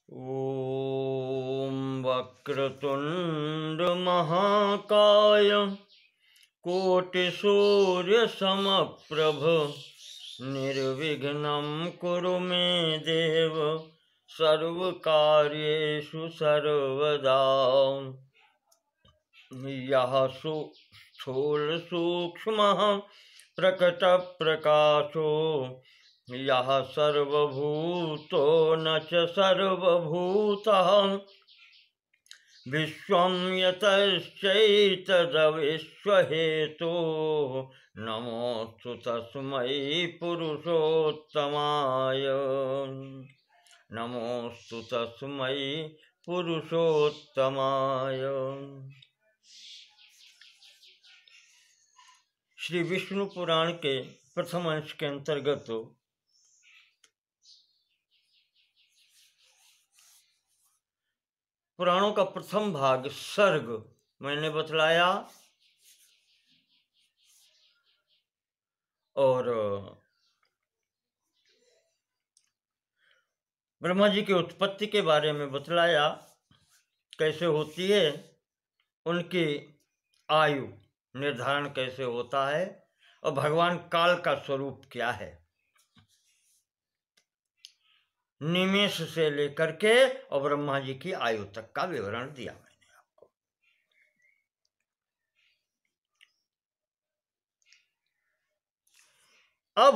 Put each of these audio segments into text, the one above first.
ॐ वक्रतुण्ड महाकाय कोटिसूर्यसमप्रभ निर्विघ्नं कुरु मे देव सर्वकार्येषु सर्वदा। यः स्थूलसूक्ष्मः प्रकटप्रकाशो यः सर्वभूतो न च सर्वभूतः विश्वं यतश्चैतदविश्वहेतुः नमोऽस्तु तस्मै पुरुषोत्तमाय। नमोऽस्तु तस्मै पुरुषोत्तमाय। श्री विष्णु पुराण के प्रथम अंश के अंतर्गत पुराणों का प्रथम भाग सर्ग मैंने बतलाया और ब्रह्मा जी की उत्पत्ति के बारे में बतलाया, कैसे होती है, उनकी आयु निर्धारण कैसे होता है और भगवान काल का स्वरूप क्या है, निमेष से लेकर के और ब्रह्मा जी की आयु तक का विवरण दिया मैंने आपको। अब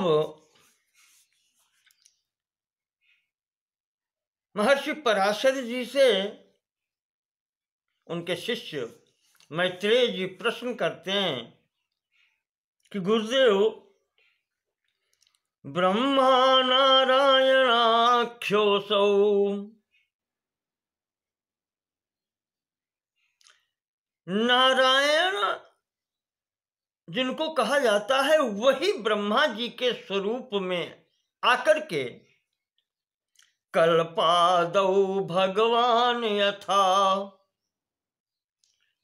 महर्षि पराशर जी से उनके शिष्य मैत्रेय जी प्रश्न करते हैं कि गुरुदेव, ब्रह्मा नारायणाख्योऽसौ नारायण जिनको कहा जाता है वही ब्रह्मा जी के स्वरूप में आकर के कल्पादौ भगवान यथा,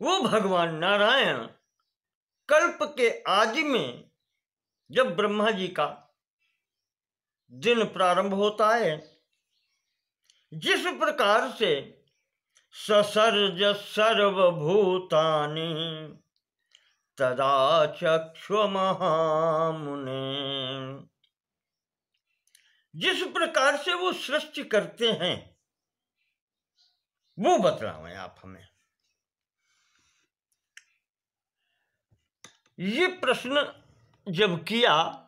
वो भगवान नारायण कल्प के आदि में जब ब्रह्मा जी का दिन प्रारंभ होता है, जिस प्रकार से ससर्ज सर्वभूतानि तदा चक्षु महामुने, जिस प्रकार से वो सृष्टि करते हैं वो बतलावें आप हमें। ये प्रश्न जब किया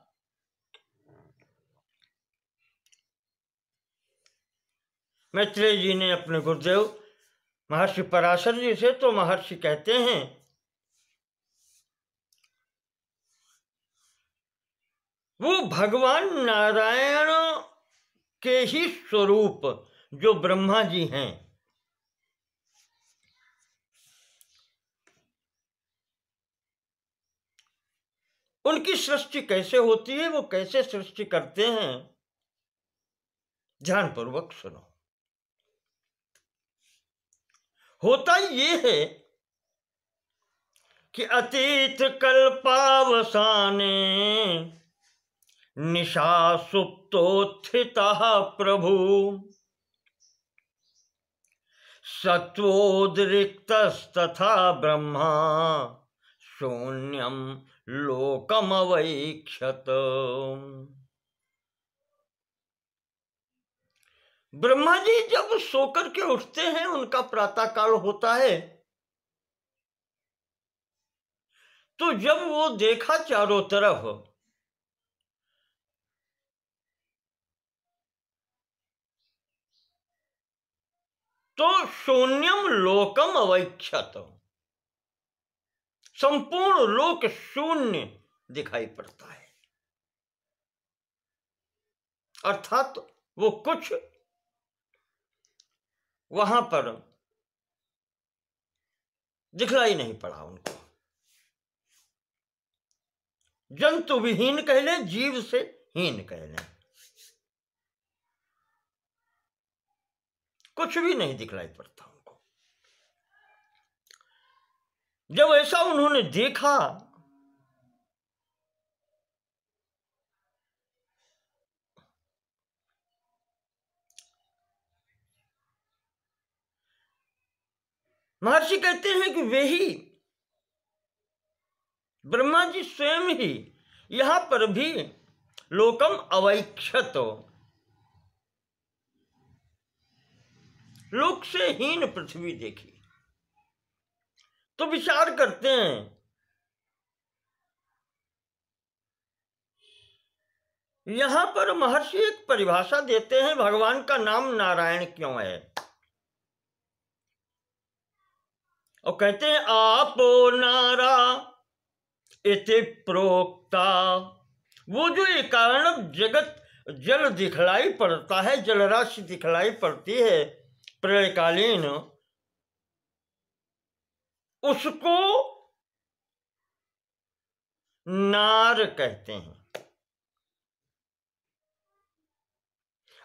मैत्रेय जी ने अपने गुरुदेव महर्षि पराशर जी से, तो महर्षि कहते हैं वो भगवान नारायण के ही स्वरूप जो ब्रह्मा जी हैं, उनकी सृष्टि कैसे होती है, वो कैसे सृष्टि करते हैं, ध्यानपूर्वक सुनो। होता ये है कि अतीत कल्पावसाने निशा सुप्तोत्थितः प्रभु सत्वोद्रिक्तस्तथा ब्रह्मा शून्यम लोकमवैक्षत। ब्रह्मा जी जब सोकर के उठते हैं, उनका प्रातः काल होता है, तो जब वो देखा चारों तरफ तो शून्यम लोकम अवैक्षत, संपूर्ण लोक शून्य दिखाई पड़ता है, अर्थात वो कुछ वहां पर दिखलाई नहीं पड़ा उनको। जंतु विहीन कह लें, जीव से हीन कह लें, कुछ भी नहीं दिखलाई पड़ता उनको। जब ऐसा उन्होंने देखा महर्षि कहते हैं कि वे ही ब्रह्मा जी स्वयं ही यहां पर भी लोकम अवैक्षत, लोक से हीन पृथ्वी देखी। तो विचार करते हैं, यहां पर महर्षि एक परिभाषा देते हैं, भगवान का नाम नारायण क्यों है, और कहते हैं आपो नारा इति प्रोक्ता। वो जो ये कारण जगत जल दिखलाई पड़ता है, जलराशि दिखलाई पड़ती है प्रलयकालीन, उसको नार कहते हैं।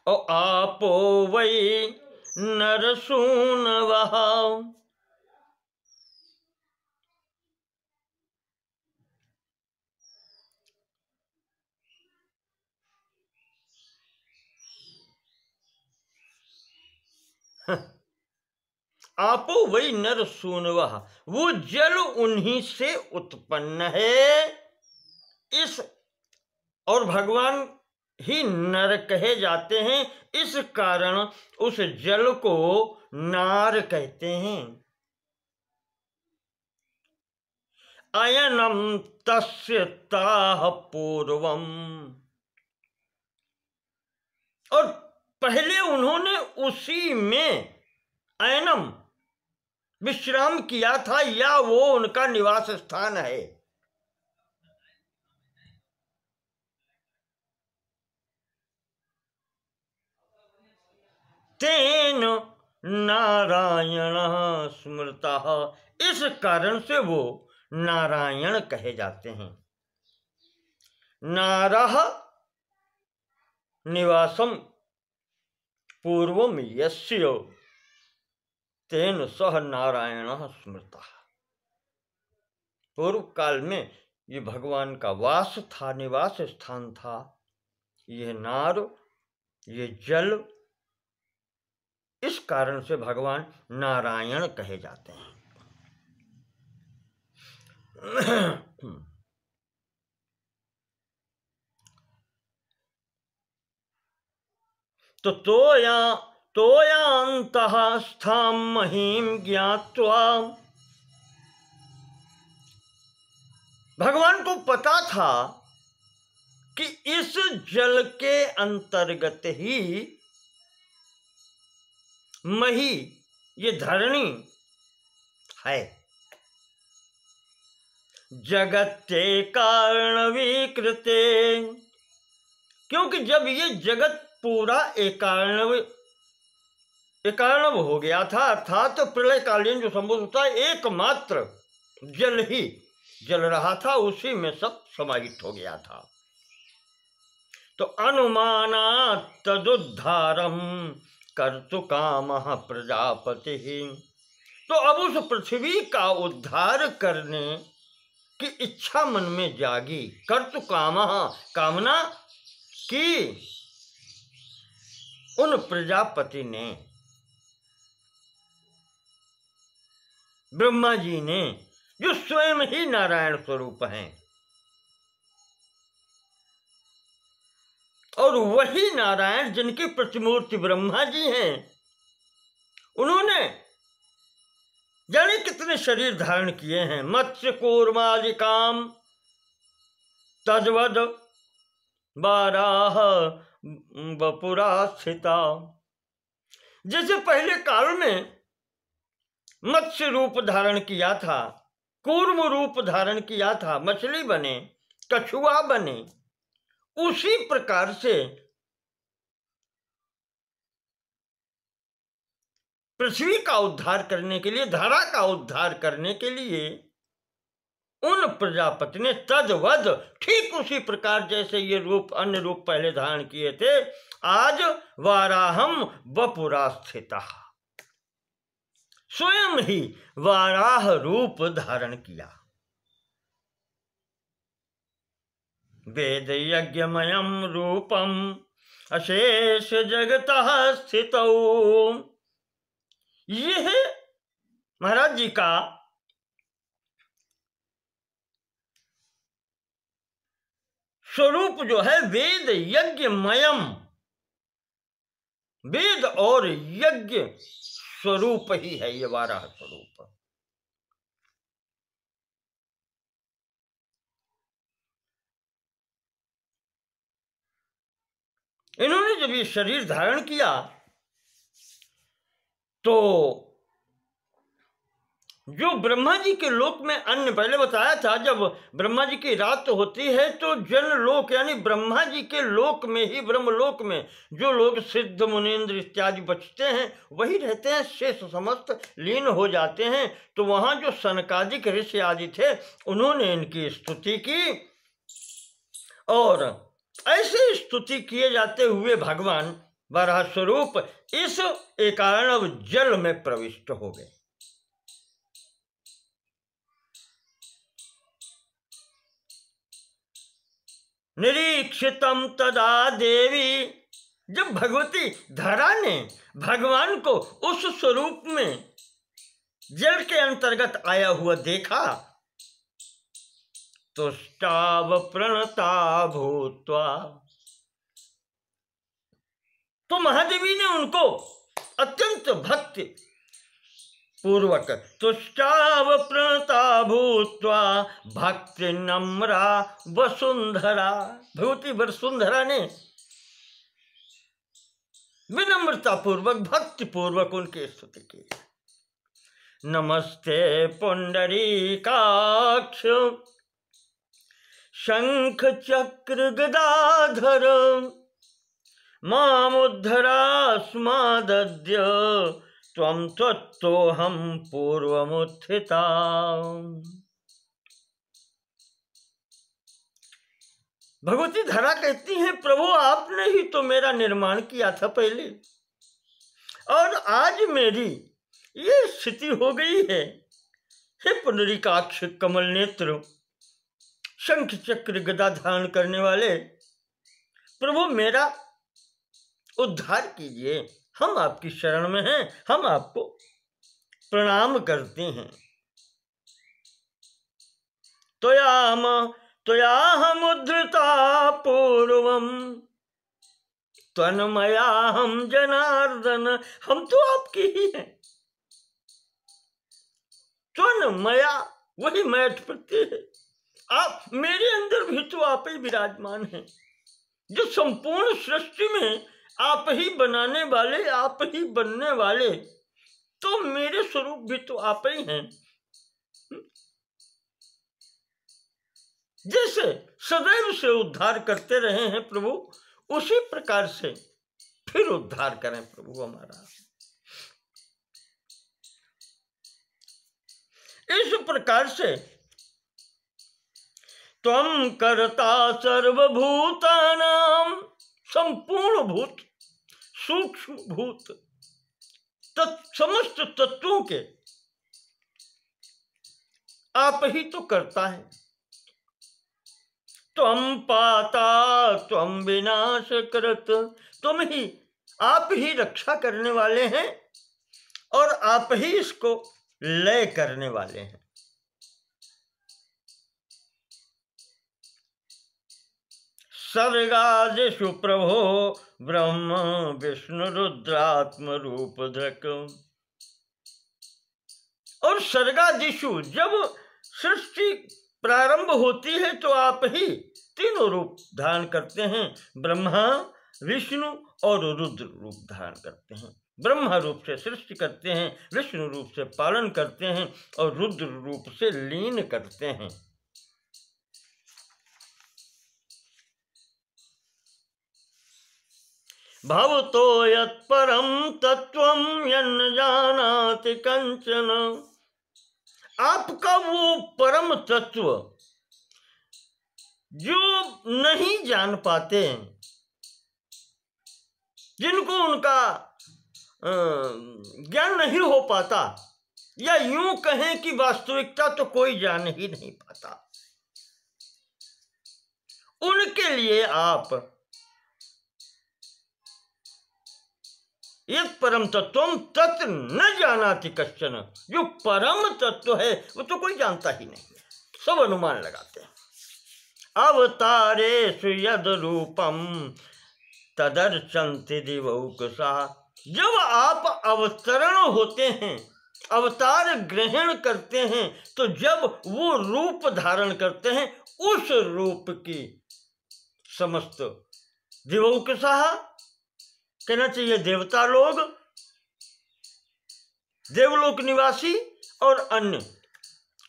और आपो वही नरसून वहा, आपो वही नर सूनवह, वो जल उन्हीं से उत्पन्न है। इस और भगवान ही नर कहे जाते हैं, इस कारण उस जल को नार कहते हैं। अयनम तस्य ताह पूर्वम, और पहले उन्होंने उसी में अयनम विश्राम किया था, या वो उनका निवास स्थान है। तेन नारायण स्मृतः, इस कारण से वो नारायण कहे जाते हैं। नारः निवासम पूर्वम यस्य तेन सह नारायण स्मृतः, पूर्व काल में ये भगवान का वास था, निवास स्थान था। यह नार, ये जल, इस कारण से भगवान नारायण कहे जाते हैं। तो तोयांतः स्थाम महीम ज्ञात्वा, भगवान को पता था कि इस जल के अंतर्गत ही मही, ये धरणी है, जगत्ते कारण विकृते, क्योंकि जब ये जगत पूरा एकार्णव हो गया था, अर्थात तो प्रलयकालीन जो संभव होता है, एकमात्र जल ही जल रहा था, उसी में सब समाहित हो गया था। तो अनुमानात् तदुद्धारम कर्तु कामः प्रजापति, तो अब उस पृथ्वी का उद्धार करने की इच्छा मन में जागी। कर्तु कामः, कामना की उन प्रजापति ने, ब्रह्मा जी ने, जो स्वयं ही नारायण स्वरूप हैं, और वही नारायण जिनकी प्रतिमूर्ति ब्रह्मा जी हैं, उन्होंने जाने कितने शरीर धारण किए हैं। मत्स्य कूर्मादिकाम तद्वद बाराह वपुरा स्थिता, जैसे पहले काल में मत्स्य रूप धारण किया था, कूर्म रूप धारण किया था, मछली बने, कछुआ बने, उसी प्रकार से पृथ्वी का उद्धार करने के लिए, धरा का उद्धार करने के लिए उन प्रजापति ने तद्वद, ठीक उसी प्रकार जैसे ये रूप, अन्य रूप पहले धारण किए थे, आज वाराहम वपुरा स्थितः, स्वयं ही वाराह रूप धारण किया। वेद यज्ञमयम रूपम अशेष जगतः स्थितौ, यह महाराज जी का स्वरूप जो है वेद यज्ञ मयम, वेद और यज्ञ स्वरूप ही है ये वाराह स्वरूप। इन्होंने जब ये शरीर धारण किया तो जो ब्रह्मा जी के लोक में अन्न, पहले बताया था, जब ब्रह्मा जी की रात होती है तो जन लोक यानी ब्रह्मा जी के लोक में ही, ब्रह्मलोक में जो लोग सिद्ध मुनीन्द्र इत्यादि बचते हैं वही रहते हैं, शेष समस्त लीन हो जाते हैं। तो वहां जो सनकादिक ऋषि आदि थे उन्होंने इनकी स्तुति की, और ऐसे स्तुति किए जाते हुए भगवान वराह स्वरूप इस एकार्णव जल में प्रविष्ट हो गए। निरीक्षितम तदा देवी, जब भगवती धरा ने भगवान को उस स्वरूप में जल के अंतर्गत आया हुआ देखा तो स्टाव प्रणता भूत्वा, तो महादेवी ने उनको अत्यंत भक्ति पूर्वक तुष्टाव प्रणता भूत्वा भक्ति नम्रा वसुंधरा, भगवती वसुंधरा ने विनम्रता पूर्वक भक्ति पूर्वक उनकी स्तुति की। नमस्ते पुंडरीकाक्ष शंख चक्र गदाधर मामुद्धरास्मादद्य त्वं त्वत्तोऽहं पूर्वमुत्थिता। भगवती धरा कहती हैं, प्रभु आपने ही तो मेरा निर्माण किया था पहले, और आज मेरी ये स्थिति हो गई है। हे पुंडरीकाक्ष कमल नेत्र शंख चक्र गदा धारण करने वाले, प्रभु मेरा उद्धार कीजिए, हम आपकी शरण में हैं, हम आपको प्रणाम करते हैं। त्वयाहम उद्धृता पूर्वम त्वन्मयाहम जनार्दन, हम तो आपके ही हैं। त्वन्मया वही मैठ प्रत्यय है, आप मेरे अंदर भी तो आप ही विराजमान हैं। जो संपूर्ण सृष्टि में आप ही बनाने वाले, आप ही बनने वाले, तो मेरे स्वरूप भी तो आप ही हैं। जैसे सदैव से उद्धार करते रहे हैं प्रभु, उसी प्रकार से फिर उद्धार करें प्रभु हमारा। इस प्रकार से त्वं कर्ता सर्वभूतानां, संपूर्ण भूत सूक्ष्म भूत समस्त तत्वों के आप ही तो करता है। त्वं पाता त्वं विनाश करत, तुम ही, आप ही रक्षा करने वाले हैं और आप ही इसको लय करने वाले हैं। सर्गादिषु प्रभो ब्रह्म विष्णु रुद्रात्म रूप धृक, और सर्गादिषु जब सृष्टि प्रारंभ होती है तो आप ही तीनों रूप धारण करते हैं, ब्रह्मा विष्णु और रुद्र रूप धारण करते हैं। ब्रह्मा रूप से सृष्टि करते हैं, विष्णु रूप से पालन करते हैं और रुद्र रूप से लीन करते हैं। भवतो यत्परं तत्वं यन्न जानाति कंचन, आपका वो परम तत्व जो नहीं जान पाते, जिनको उनका ज्ञान नहीं हो पाता, या यूं कहें कि वास्तविकता तो कोई जान ही नहीं पाता, उनके लिए आप एक परम तत्वम तत् न जानाति कश्चन। जो परम तत्व है वो तो कोई जानता ही नहीं, सब अनुमान लगाते हैं। अवतारेषु यद रूपम तदर्चन्ति दिवौकसाः। जब आप अवतरण होते हैं, अवतार ग्रहण करते हैं, तो जब वो रूप धारण करते हैं, उस रूप की समस्त दिवौकसाः, कहना चाहिए देवता लोग, देवलोक निवासी और अन्य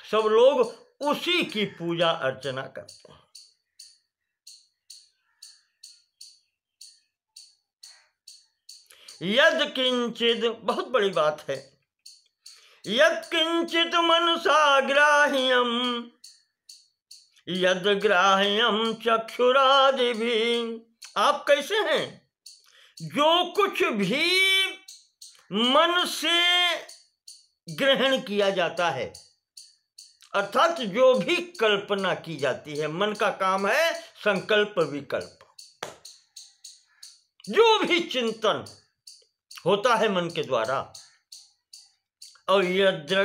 सब लोग उसी की पूजा अर्चना करते हैं। यद किंचित, बहुत बड़ी बात है, यद किंचित मनसा ग्राह्यम यद ग्राह्यम चक्षुरादि भी। आप कैसे हैं? जो कुछ भी मन से ग्रहण किया जाता है, अर्थात जो भी कल्पना की जाती है, मन का काम है संकल्प विकल्प। जो भी चिंतन होता है मन के द्वारा, और यद्र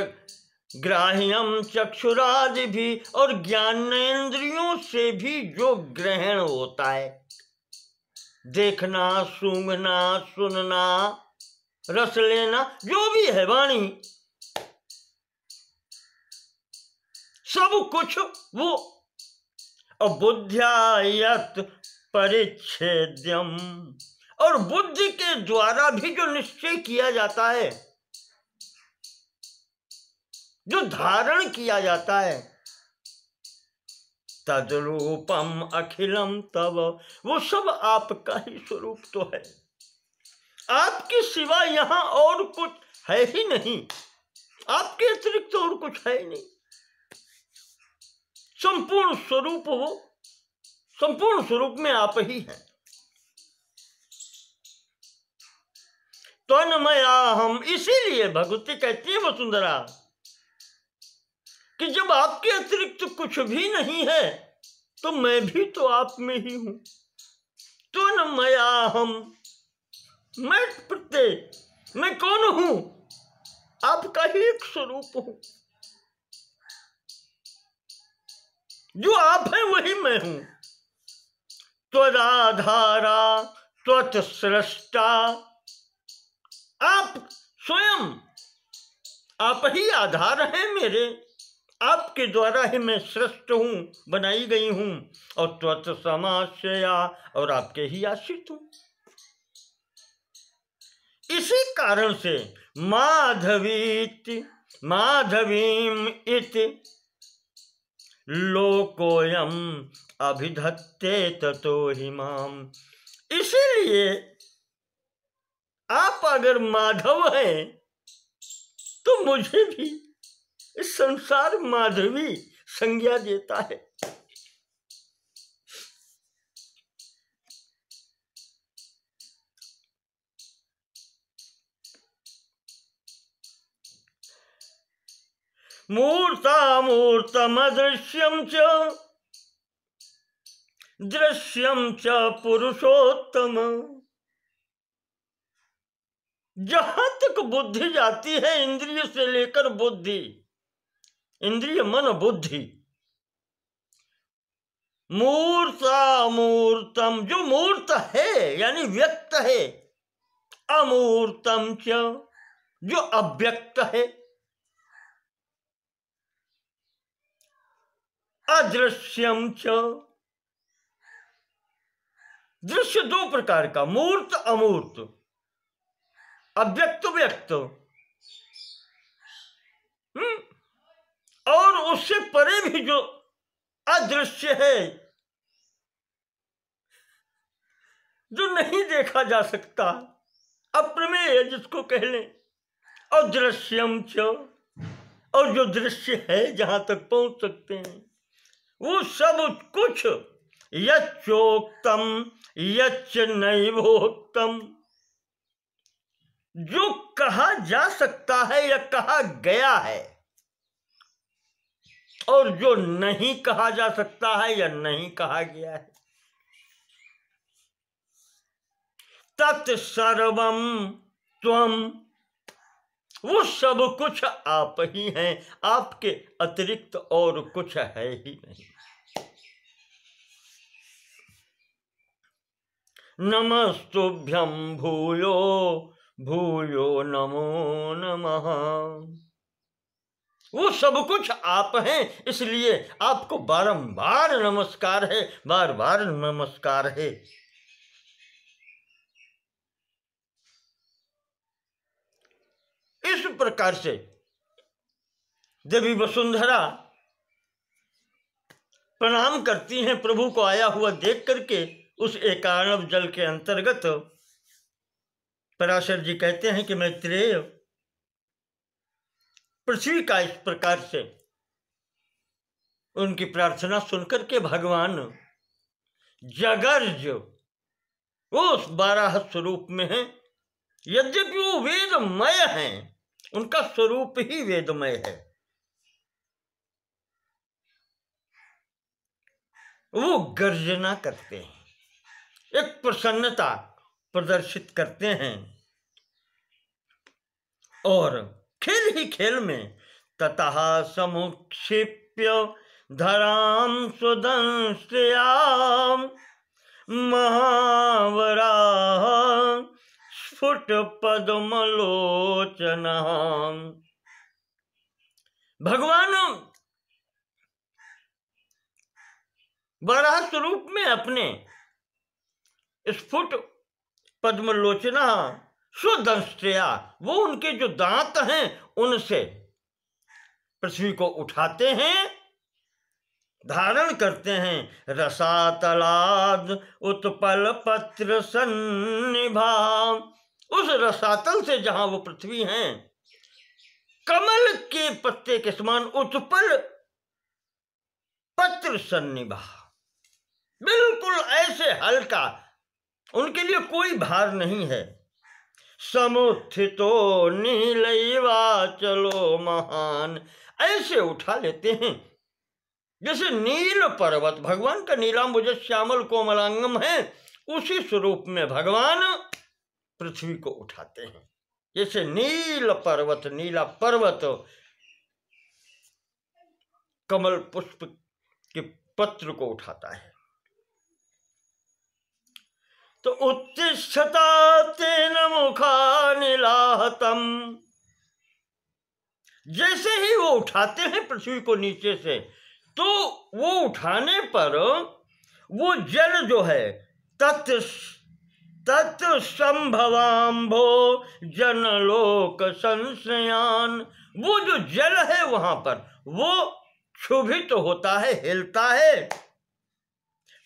ग्राह्यम चक्षुरादि भी, और ज्ञानेंद्रियों से भी जो ग्रहण होता है, देखना, सूंघना, सुनना, रस लेना, जो भी है, वाणी, सब कुछ वो। बुद्ध्या यत् परिच्छेद्यम, और बुद्धि के द्वारा भी जो निश्चय किया जाता है, जो धारण किया जाता है, तद्रूपम अखिलम तव, वो सब आपका ही स्वरूप तो है। आपके सिवा यहां और कुछ है ही नहीं, आपके अतिरिक्त और कुछ है ही नहीं। संपूर्ण स्वरूप हो, संपूर्ण स्वरूप में आप ही हैं। तन्मया हम, इसीलिए भगवती कहती है वसुंधरा कि जब आपके अतिरिक्त कुछ भी नहीं है तो मैं भी तो आप में ही हूं। तन्मया हम, मैं प्रत्येक, मैं कौन हूं? आपका ही एक स्वरूप हूं। जो आप हैं वही मैं हूं। त्वदाधारा त्वत्सृष्टा, आप स्वयं, आप ही आधार हैं मेरे, आपके द्वारा ही मैं सृष्ट हूं, बनाई गई हूं, और त्वत्समाश्रया, और आपके ही आश्रित हूं। इसी कारण से माधवीति माधवीम इति लोकोयम अभिधत्ते ततो हि माम। इसीलिए आप अगर माधव हैं तो मुझे भी इस संसार माधवी संज्ञा देता है। मूर्तामूर्तम अदृश्यम च दृश्यम च पुरुषोत्तम। जहां तक बुद्धि जाती है, इंद्रिय से लेकर बुद्धि, इंद्रिय मन बुद्धि, मूर्तामूर्तम, जो मूर्त है यानी व्यक्त है, अमूर्तम च, जो अव्यक्त है, अदृश्यम च। दृश्य दो प्रकार का, मूर्त अमूर्त, अव्यक्त व्यक्त, और उससे परे भी जो अदृश्य है, जो नहीं देखा जा सकता, अप्रमेय जिसको कह लें, अदृश्यम च, और जो दृश्य है जहां तक पहुंच सकते हैं, वो सब कुछ यच्चोक्तम यच्च नैवोक्तम, जो कहा जा सकता है या कहा गया है, और जो नहीं कहा जा सकता है या नहीं कहा गया है, तत्सर्वम त्वम, वो सब कुछ आप ही हैं, आपके अतिरिक्त और कुछ है ही नहीं। नमस्तुभ्यं भूयो भूयो नमो नमः। वो सब कुछ आप हैं, इसलिए आपको बारंबार नमस्कार है, बार बार नमस्कार है। इस प्रकार से देवी वसुंधरा प्रणाम करती हैं प्रभु को आया हुआ देख करके। उस एकाणव जल के अंतर्गत पराशर जी कहते हैं कि मैत्रेय, पृथ्वी का इस प्रकार से उनकी प्रार्थना सुनकर के भगवान जगर्ज वो उस बारह स्वरूप में है। यद्यपि वो वेदमय हैं, उनका स्वरूप ही वेदमय है, वो गर्जना करते हैं, एक प्रसन्नता प्रदर्शित करते हैं। और खेल ही खेल में ततः समुक्षिप्य धराम सुदंश्रयाम महावराह स्फुट पद्मलोचना। भगवान वराह स्वरूप में अपने स्फुट पद्मलोचना सुदंष्ट्रया, वो उनके जो दांत हैं उनसे पृथ्वी को उठाते हैं, धारण करते हैं। रसातलाद उत्पल पत्र सन्निभा, उस रसातल से जहां वो पृथ्वी है, कमल के पत्ते के समान उत्पल पत्र सन्निभा, बिल्कुल ऐसे हल्का, उनके लिए कोई भार नहीं है। समुत्थितो नीलैवाचलो महान, ऐसे उठा लेते हैं जैसे नील पर्वत। भगवान का नीलांबुज श्यामल कोमलांगम है, उसी स्वरूप में भगवान पृथ्वी को उठाते हैं, जैसे नील पर्वत, नीला पर्वत कमल पुष्प के पत्र को उठाता है। तो उत्तिष्ठता तेन मुखानिलाहतम, जैसे ही वो उठाते हैं पृथ्वी को नीचे से, तो वो उठाने पर वो जल जो है तत् संभवाम्भो जनलोक संशयान, वो जो जल है वहां पर वो क्षुभित होता है, हिलता है।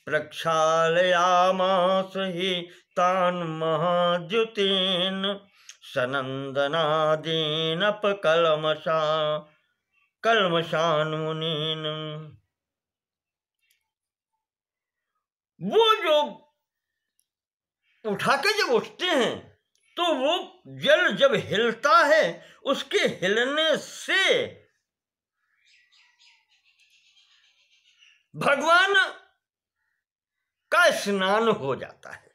प्रक्षालयामास हि तान् महाद्युतीन् सनन्दनादीनपकल्मषान् मुनीन्। वो जो उठा के जब उठते हैं तो वो जल जब हिलता है, उसके हिलने से भगवान का स्नान हो जाता है।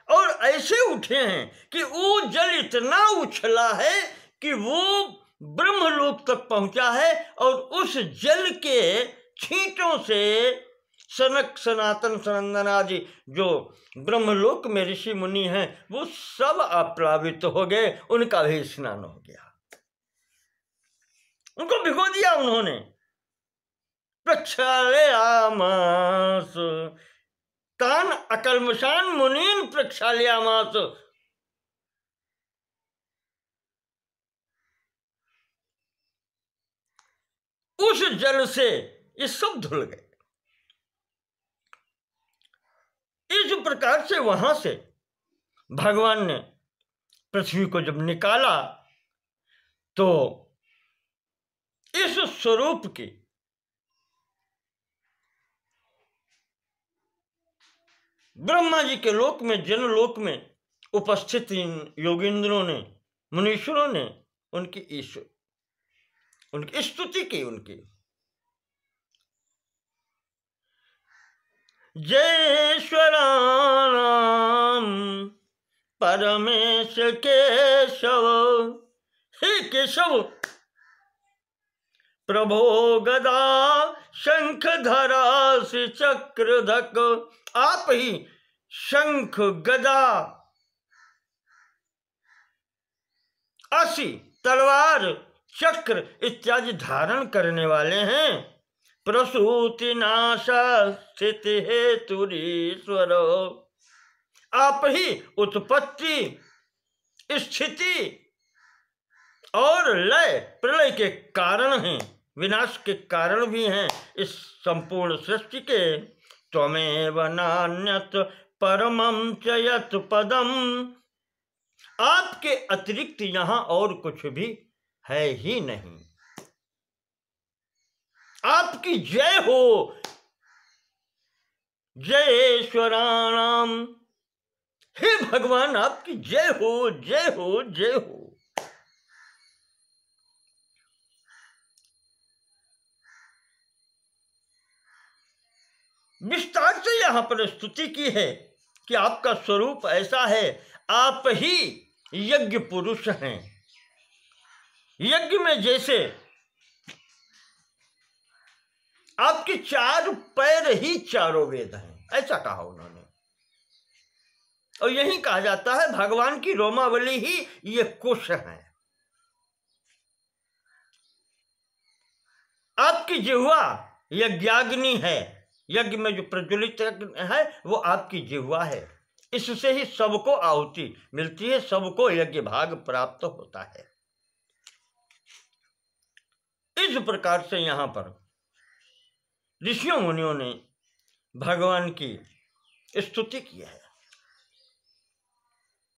और ऐसे उठे हैं कि वो जल इतना उछला है कि वो ब्रह्मलोक तक पहुंचा है, और उस जल के छींटों से सनक सनातन सनंदन आदि जो ब्रह्मलोक में ऋषि मुनि हैं वो सब आप्लावित हो गए, उनका भी स्नान हो गया, उनको भिगो दिया उन्होंने। प्रक्षालयामास तान अकल्मषान मुनीन प्रक्षालयामास, उस जल से ये सब धुल गए। इस प्रकार से वहां से भगवान ने पृथ्वी को जब निकाला तो इस स्वरूप की ब्रह्मा जी के लोक में, जनलोक में उपस्थित इन योगींद्रों ने, मुनीश्वरों ने उनकी स्तुति की। उनकी जयेश्वराणां परमेश केशव, हे केशव प्रभो गदा शंख धरा श्री चक्रधक, आप ही शंख गदा असी तलवार चक्र इत्यादि धारण करने वाले हैं। प्रसूति नाशा स्थिति हेतुरीश्वर, आप ही उत्पत्ति स्थिति और लय प्रलय के कारण हैं, विनाश के कारण भी हैं इस संपूर्ण सृष्टि के। त्वमेव नान्यत परमं च यत् पदम, आपके अतिरिक्त यहाँ और कुछ भी है ही नहीं। आपकी जय हो, जयेश्वराणाम, हे भगवान आपकी जय हो, जय हो, जय हो। विस्तार से यहां पर स्तुति की है कि आपका स्वरूप ऐसा है, आप ही यज्ञ पुरुष हैं। यज्ञ में जैसे आपके 4 पैर ही चारों वेद हैं, ऐसा कहा उन्होंने। और यही कहा जाता है भगवान की रोमावली ही ये कुश है। आपकी जिह्वा यज्ञाग्नि है, यज्ञ में जो प्रज्वलित है वो आपकी जिह्वा है, इससे ही सबको आहुति मिलती है, सबको यज्ञ भाग प्राप्त होता है। इस प्रकार से यहाँ पर ऋषियों मुनियों ने भगवान की स्तुति की है।